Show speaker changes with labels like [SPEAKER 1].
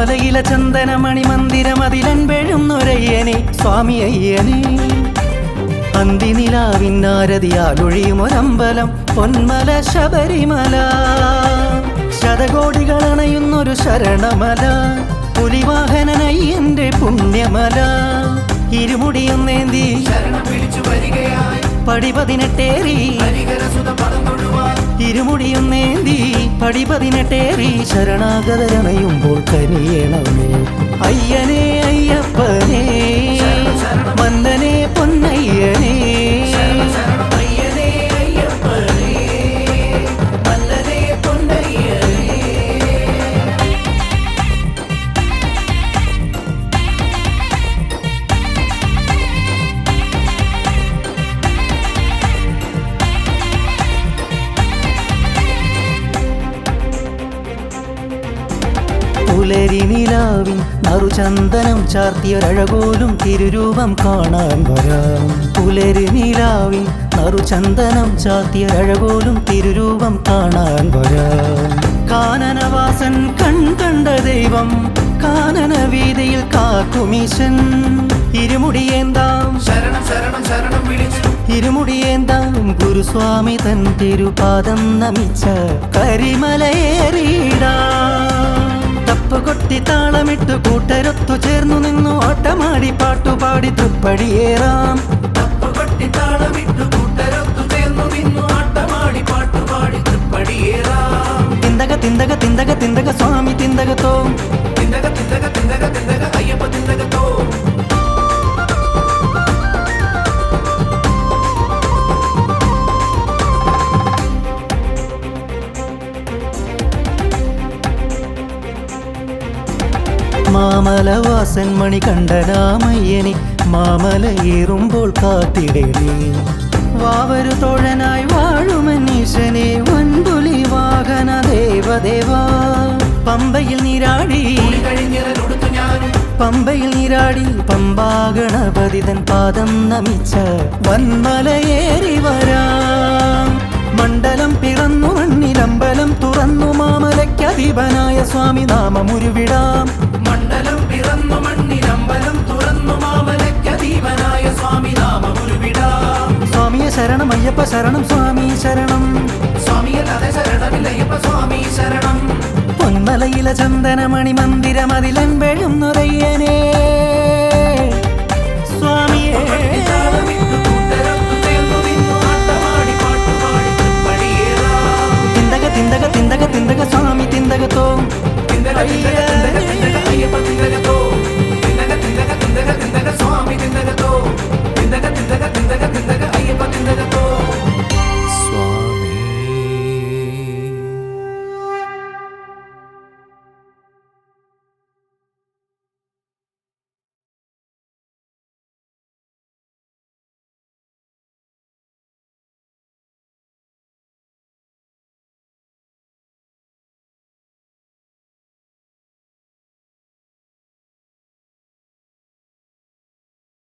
[SPEAKER 1] പൊന്മലയിലെ ചന്ദനമണി മന്ദിരം അതിലൻപെഴുന്നൊരയ്യനെ സ്വാമി അയ്യനെ അന്തിനിലാവിന്നാരതിയാലൊഴിയുമൊരമ്പലം പൊന്മല ശബരിമല ശതകോടികളണയുന്നൊരു ശരണമല പുലിവാഹനനയ്യന്റെ പുണ്യമല ഇരുമുടിയൊന്നേന്തി പടി 18 ഇരുമുടിയൊന്നേന്തി പടി 18 ശരണാഗതരണയുമ്പോൾ കനിയണമേ അയ്യനേ അയ്യപ്പനേ മന്നനെ പൊന്നയ്യനേ അയ്യനേ അയ്യപ്പനേ മന്നനെ പൊന്നയ്യനേ. പുലരി നിലാവിൻ നറുചന്ദനം ചാർത്തിയൊരഴകോലും തിരുരൂപം കാണാൻ വരാം പുലരി നിലാവിൻ നറുചന്ദനം ചാർത്തിയൊരഴകോലും തിരുരൂപം കാണാൻ വരാം കാനനവാസൻ കണ്ട ദൈവം കാനന വീതിയിൽ കാക്കുമീശൻ ഇരുമുടിയേന്താം ശരണം ശരണം ശരണം വിളിച്ചു ഇരുമുടിയേന്താം ഗുരുസ്വാമി തൻ തിരുപാദം നമിച്ച കരിമലയേറിയിടാം തപ്പുകൊട്ടി താളമിട്ടു കൂട്ടരൊത്തു ചേർന്നു നിന്നു ഓട്ടമാടി പാട്ടുപാടി തൃപ്പടിയേറാം തപ്പുകൊട്ടി താളമിട്ടു കൂട്ടരൊത്തു ചേർന്നു നിന്നു ഓട്ടമാടി പാട്ടുപാടി തൃപ്പടിയേറാം തിന്തക തിന്തക തിന്തക തിന്തക സ്വാമി തിന്തകത്തോ തിന്തക തിന്തക തിന്തക തിന്തക അയ്യപ്പ തിന്തകത്തോ. മാമലവാസൻ മണി കണ്ഠനാമയ്യനെ മാമലയേറുമ്പോൾ കാത്തിടേണേ വാവരു തോഴനായി വാഴുമനീശനെ വൻപുലി വാഹന ദേവദേവാ പമ്പയിൽ നീരാടി പമ്പയിൽ നീരാടി പമ്പാ ഗണപതി തൻ പാദം നമിച്ച വന്മലയേറി വരാം മണ്ഡലം പിറന്നു മണ്ണിലമ്പലം തുറന്നു മാമലയ്ക്കധിപനായ സ്വാമി നാമമുരുവിടാം മണ്ഡലം പിറന്നു മണ്ണിലമ്പലം തുറന്നു മാമലയ്ക്കധിപനായ സ്വാമി നാമമുരുവിടാം സ്വാമിയെ ശരണം അയ്യപ്പ ശരണം സ്വാമി ശരണം സ്വാമിയല്ലാതെ ശരണമില്ലയ്യപ്പ സ്വാമി ശരണം പൊന്മലയിലെ ചന്ദനമണി മന്ദിരം അതിലൻപെഴുന്നൊരയ്യനേ സ്വാമിയേ തിന്തക തിന്തക തിന്തക സ്വാമി തിന്തകത്തോ തിന്തക